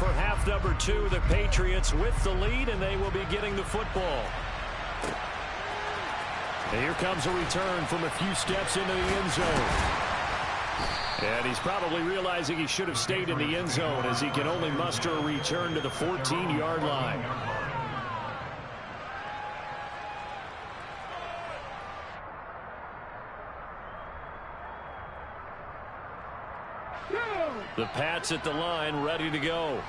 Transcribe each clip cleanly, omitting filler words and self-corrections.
for half number 2. The Patriots with the lead, and they will be getting the football. And here comes a return from a few steps into the end zone. And he's probably realizing he should have stayed in the end zone as he can only muster a return to the 14-yard line. The Pats at the line, ready to go.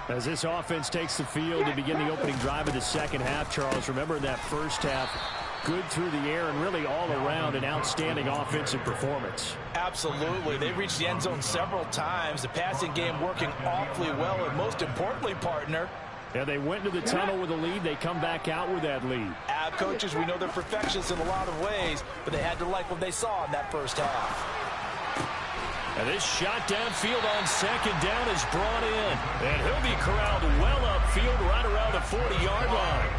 As this offense takes the field to begin the opening drive of the second half, Charles, remember in that first half, good through the air and really all around an outstanding offensive performance. Absolutely. They reached the end zone several times. The passing game working awfully well, and most importantly, partner. Yeah, they went to the tunnel with a lead. They come back out with that lead. Coaches, we know they're perfectionists in a lot of ways, but they had to like what they saw in that first half. And this shot downfield on second down is brought in. And he'll be corralled well upfield right around the 40-yard line.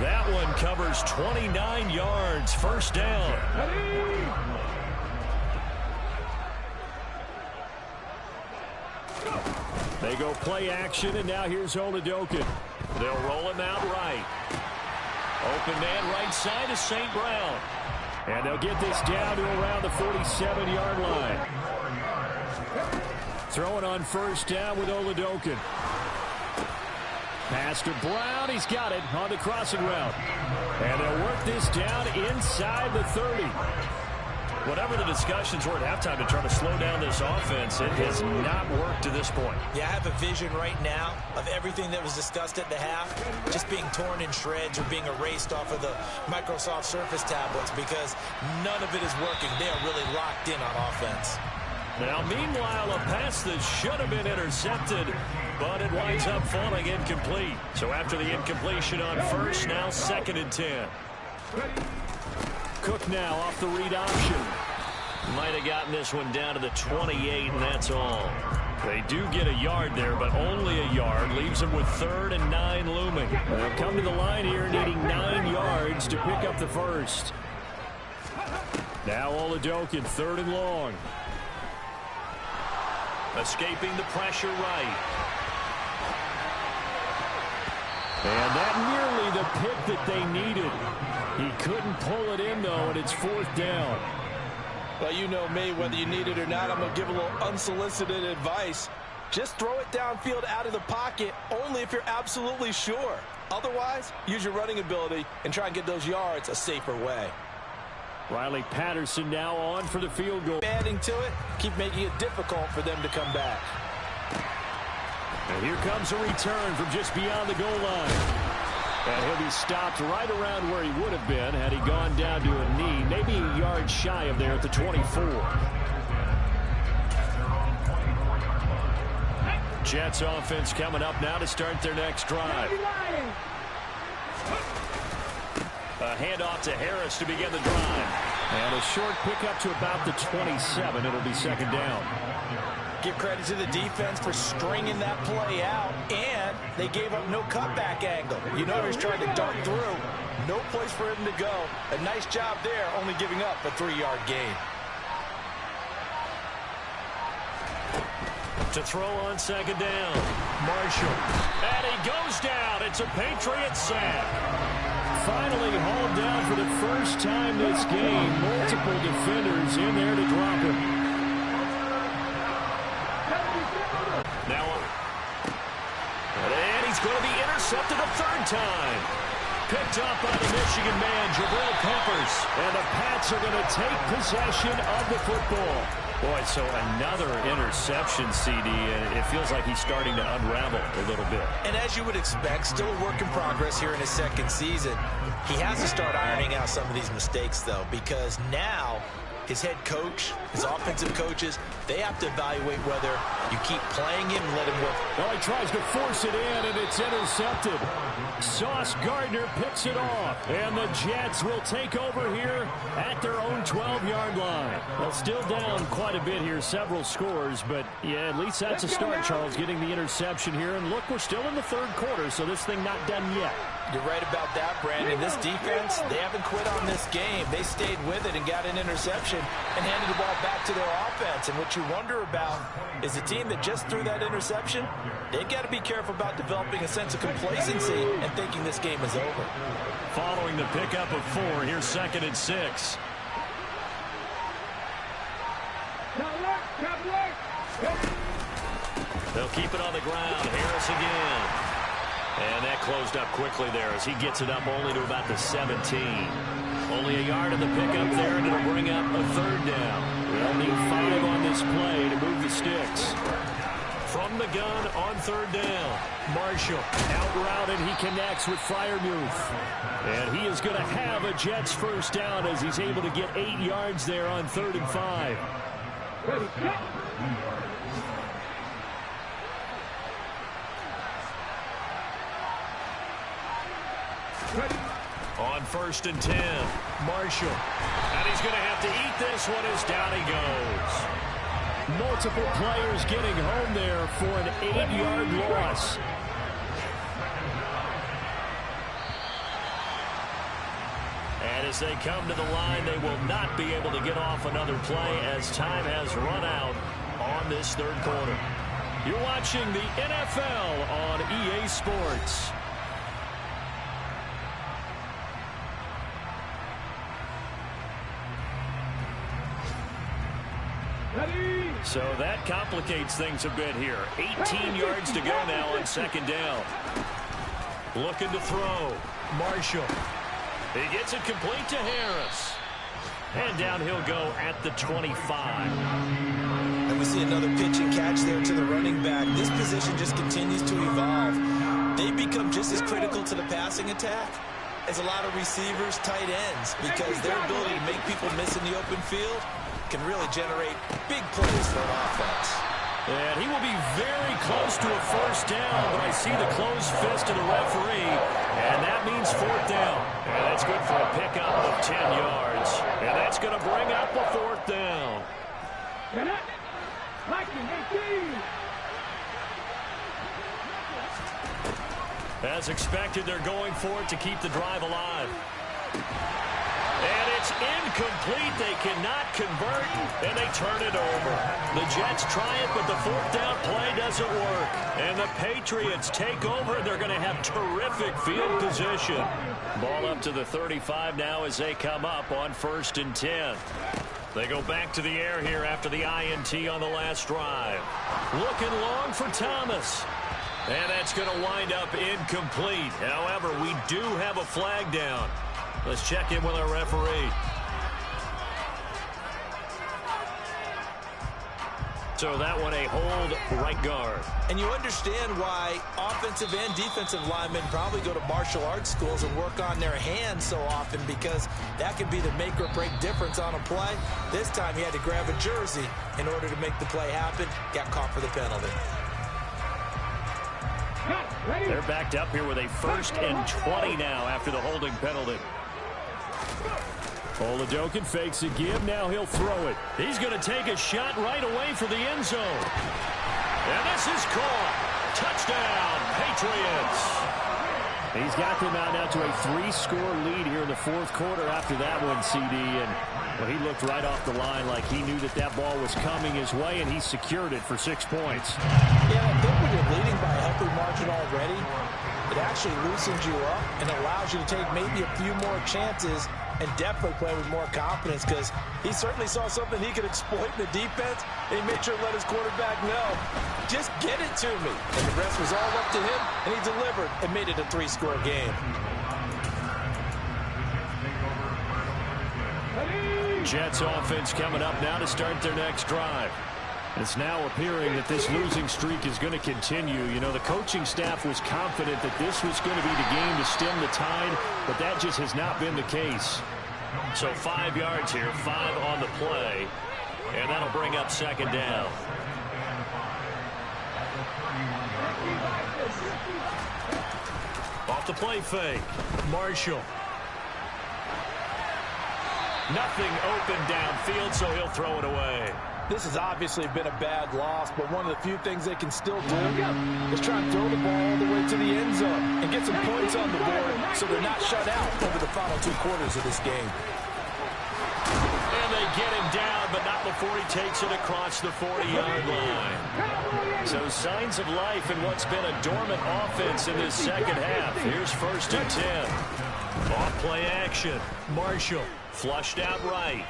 That one covers 29 yards, first down. They go play action, and now here's Oladokin. They'll roll him out right. Open man right side is St. Brown. And they'll get this down to around the 47-yard line. Throwing on first down with Oladokin. Pass to Brown. He's got it on the crossing route. And they'll work this down inside the 30. Whatever the discussions were at halftime to try to slow down this offense, it has not worked to this point. Yeah, I have a vision right now of everything that was discussed at the half just being torn in shreds or being erased off of the Microsoft Surface tablets because none of it is working. They are really locked in on offense. Now, meanwhile, a pass that should have been intercepted, but it winds up falling incomplete. So after the incompletion on first, now 2nd and 10. Cook now off the read option. Might have gotten this one down to the 28, and that's all. They do get a yard there, but only a yard. Leaves them with 3rd and 9 looming. They'll come to the line here needing 9 yards to pick up the first. Now Oladokin, 3rd and long. Escaping the pressure right. And that nearly the pick that they needed. He couldn't pull it in, though, and it's 4th down. Well, you know me, whether you need it or not, I'm going to give a little unsolicited advice. Just throw it downfield out of the pocket only if you're absolutely sure. Otherwise, use your running ability and try and get those yards a safer way. Riley Patterson now on for the field goal. Adding to it, keep making it difficult for them to come back. And here comes a return from just beyond the goal line. And he'll be stopped right around where he would have been had he gone down to a knee, maybe a yard shy of there at the 24. Jets offense coming up now to start their next drive. A handoff to Harris to begin the drive. And a short pickup to about the 27. It'll be 2nd down. Give credit to the defense for stringing that play out, and they gave up no cutback angle. You know he's trying to dart through. No place for him to go. A nice job there, only giving up a 3-yard gain. To throw on 2nd down. Marshall. And he goes down. It's a Patriot sack. Finally hauled down for the first time this game. Multiple defenders in there to drop him. Now, and he's going to be intercepted a 3rd time. Picked up by the Michigan man, Jabril Peppers. And the Pats are going to take possession of the football. Boy, so another interception, CD, and it feels like he's starting to unravel a little bit. And as you would expect, still a work in progress here in his 2nd season. He has to start ironing out some of these mistakes, though, because now his head coach, his offensive coaches, they have to evaluate whether you keep playing him and let him work. Well, he tries to force it in, and it's intercepted. Sauce Gardner picks it off, and the Jets will take over here at their own 12-yard line. Well, still down quite a bit here, several scores, but yeah, at least that's a start, Charles, getting the interception here. And look, we're still in the 3rd quarter, so this thing not done yet. You're right about that, Brandon. This defense, they haven't quit on this game. They stayed with it and got an interception and handed the ball back to their offense. And with what you wonder about is a team that just threw that interception. They've got to be careful about developing a sense of complacency and thinking this game is over. Following the pickup of 4, here's 2nd and 6. They'll keep it on the ground. Harris again. And that closed up quickly there as he gets it up only to about the 17. Only a yard of the pickup there, and it'll bring up a 3rd down. They'll need 5 on this play to move the sticks. From the gun on 3rd down. Marshall out routed. He connects with Freiermuth. And he is going to have a Jets 1st down as he's able to get 8 yards there on 3rd and 5. On 1st and 10, Marshall. And he's going to have to eat this one as down he goes. Multiple players getting home there for an 8-yard loss. And as they come to the line, they will not be able to get off another play as time has run out on this 3rd quarter. You're watching the NFL on EA Sports. So that complicates things a bit here. 18 yards to go now on 2nd down. Looking to throw. Marshall. He gets it complete to Harris. And down he'll go at the 25. And we see another pitch and catch there to the running back. This position just continues to evolve. They become just as critical to the passing attack as a lot of receivers, tight ends, because their ability to make people miss in the open field can really generate big plays for an offense. And he will be very close to a 1st down, but I see the closed fist of the referee, and that means 4th down. And that's good for a pickup of 10 yards. And that's going to bring up a 4th down. As expected, they're going for it to keep the drive alive. And it's incomplete. They cannot convert, and they turn it over. The Jets try it, but the 4th down play doesn't work. And the Patriots take over, and they're going to have terrific field position. Ball up to the 35 now as they come up on 1st and 10. They go back to the air here after the INT on the last drive. Looking long for Thomas. And that's going to wind up incomplete. However, we do have a flag down. Let's check in with our referee. So that one a hold right guard. And you understand why offensive and defensive linemen probably go to martial arts schools and work on their hands so often, because that can be the make or break difference on a play. This time he had to grab a jersey in order to make the play happen. Got caught for the penalty. They're backed up here with a 1st and 20 now after the holding penalty. Oladokin fakes a give. Now he'll throw it. He's going to take a shot right away for the end zone. And this is caught. Touchdown, Patriots. He's got them out now to a 3-score lead here in the 4th quarter after that one, CD. And well, he looked right off the line like he knew that that ball was coming his way, and he secured it for 6 points. Yeah, I think when you're leading by a healthy margin already, it actually loosens you up and allows you to take maybe a few more chances and definitely play with more confidence, because he certainly saw something he could exploit in the defense, and he made sure to let his quarterback know, just get it to me. And the rest was all up to him, and he delivered and made it a 3-score game. Jets offense coming up now to start their next drive. It's now appearing that this losing streak is going to continue. You know, the coaching staff was confident that this was going to be the game to stem the tide, but that just has not been the case. So 5 yards here, 5 on the play, and that'll bring up 2nd down. Off the play fake, Marshall. Nothing open downfield, so he'll throw it away. This has obviously been a bad loss, but one of the few things they can still do is try and throw the ball all the way to the end zone and get some points on the board so they're not shut out over the final 2 quarters of this game. And they get him down, but not before he takes it across the 40-yard line. So signs of life in what's been a dormant offense in this second half. Here's 1st and 10. Off-play action. Marshall flushed out right.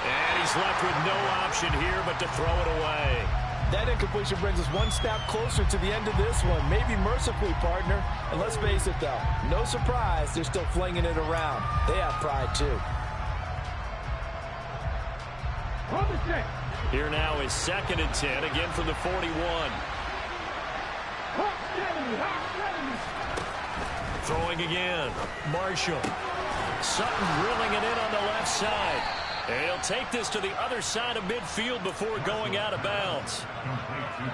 And he's left with no option here but to throw it away. That incompletion brings us one snap closer to the end of this one. Maybe mercifully, partner. And let's face it, though. No surprise, they're still flinging it around. They have pride, too. Here now is 2nd and 10, again from the 41. Throwing again. Marshall. Sutton drilling it in on the left side. And he'll take this to the other side of midfield before going out of bounds.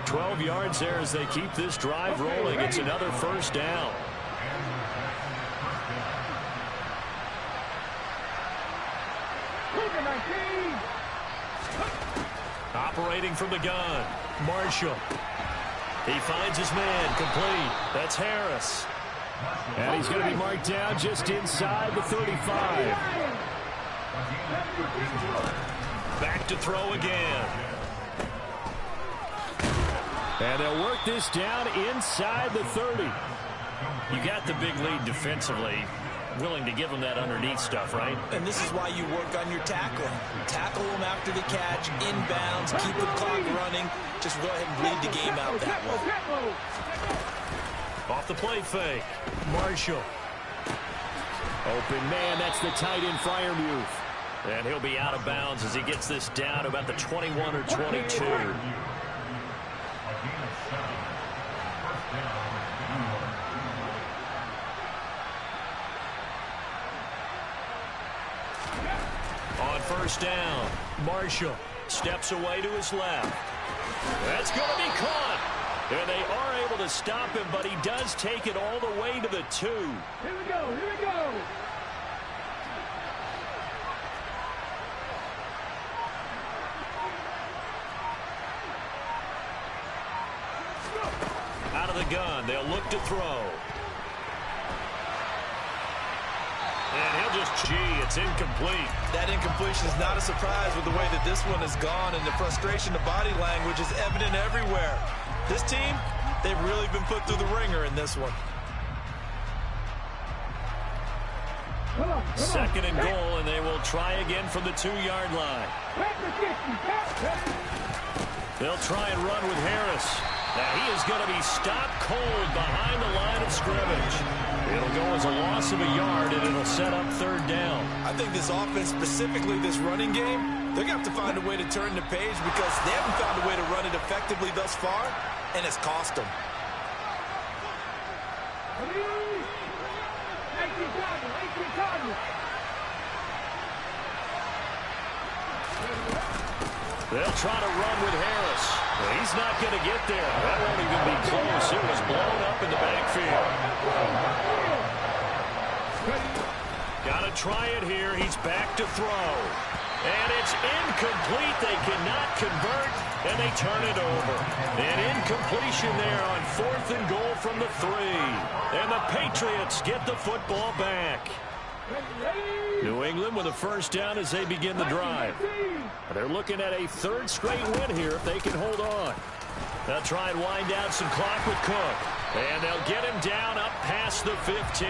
12 yards there as they keep this drive rolling. It's another 1st down. Operating from the gun. Marshall. He finds his man. Complete. That's Harris. And he's going to be marked down just inside the 35. Back to throw again. And they'll work this down inside the 30. You got the big lead defensively. Willing to give them that underneath stuff, right? And this is why you work on your tackling. Tackle them after the catch, inbounds, keep the clock running. Just go ahead and bleed the game out that way. Off the play fake. Marshall. Open man, that's the tight end Freiermuth. And he'll be out of bounds as he gets this down to about the 21 or 22. On 1st down, Marshall steps away to his left. That's going to be caught. And they are able to stop him, but he does take it all the way to the 2. Here we go, here we go. Out of the gun, they'll look to throw. And he'll just, it's incomplete. That incompletion is not a surprise with the way that this one has gone, and the frustration of body language is evident everywhere. This team, they've really been put through the ringer in this one. 2nd and goal, and they will try again from the 2-yard line. They'll try and run with Harris. Now he is going to be stopped cold behind the line of scrimmage. It'll go as a loss of a yard, and it'll set up 3rd down. I think this offense, specifically this running game, they're going to have to find a way to turn the page because they haven't found a way to run it effectively thus far, and it's cost them. They'll try to run with Harris. Well, he's not going to get there. That won't even be close. It was blown up in the backfield. Got to try it here. He's back to throw. And it's incomplete. They cannot convert, and they turn it over. An incompletion there on 4th and goal from the 3. And the Patriots get the football back. New England with a 1st down as they begin the drive. They're looking at a 3rd straight win here if they can hold on. They'll try and wind down some clock with Cook. And they'll get him down up past the 15.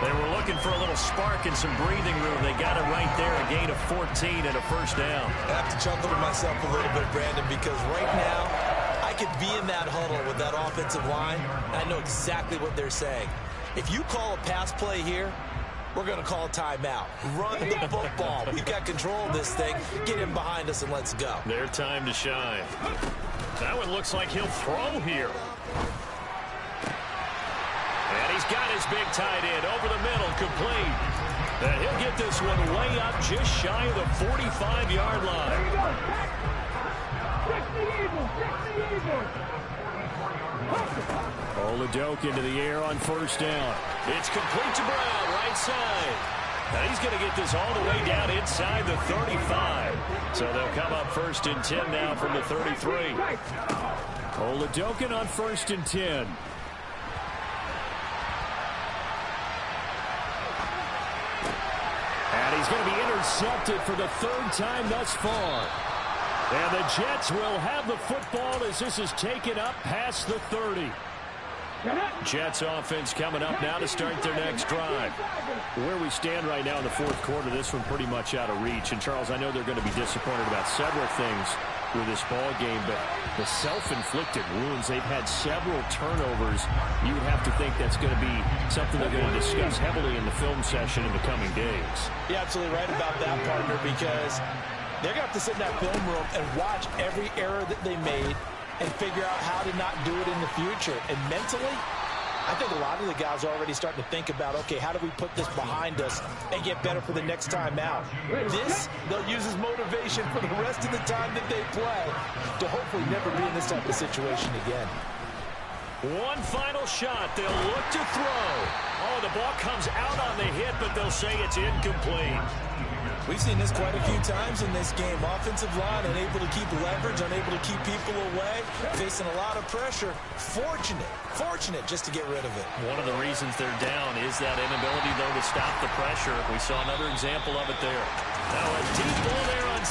They were looking for a little spark and some breathing room. They got it right there, a gain of 14 and a 1st down. I have to chuckle to myself a little bit, Brandon, because right now I could be in that huddle with that offensive line, and I know exactly what they're saying. If you call a pass play here, we're going to call a timeout. Run the football. We've got control of this thing. Get him behind us and let's go. Their time to shine. That one looks like he'll throw here. And he's got his big tight end over the middle, complete. And he'll get this one way up just shy of the 45-yard line. Oladoke into the air on 1st down. It's complete to Brown, right side. Now he's going to get this all the way down inside the 35. So they'll come up 1st and 10 now from the 33. Oladoke on 1st and 10. And he's going to be intercepted for the third time thus far. And the Jets will have the football as this is taken up past the 30. Jets offense coming up now to start their next drive. Where we stand right now in the fourth quarter, this one pretty much out of reach. And, Charles, I know they're going to be disappointed about several things with this ball game, but the self-inflicted wounds, they've had several turnovers. You would have to think that's going to be something they're going to discuss heavily in the film session in the coming days. You're absolutely right about that, partner, because they're going to have to sit in that film room and watch every error that they made and figure out how to not do it in the future. And mentally, I think a lot of the guys are already starting to think about, okay, how do we put this behind us and get better for the next time out? This, they'll use as motivation for the rest of the time that they play to hopefully never be in this type of situation again. One final shot. They'll look to throw. Oh, the ball comes out on the hit, but they'll say it's incomplete. We've seen this quite a few times in this game. Offensive line unable to keep leverage, unable to keep people away, facing a lot of pressure. Fortunate just to get rid of it. One of the reasons they're down is that inability, though, to stop the pressure. We saw another example of it there. Now a deep ball there on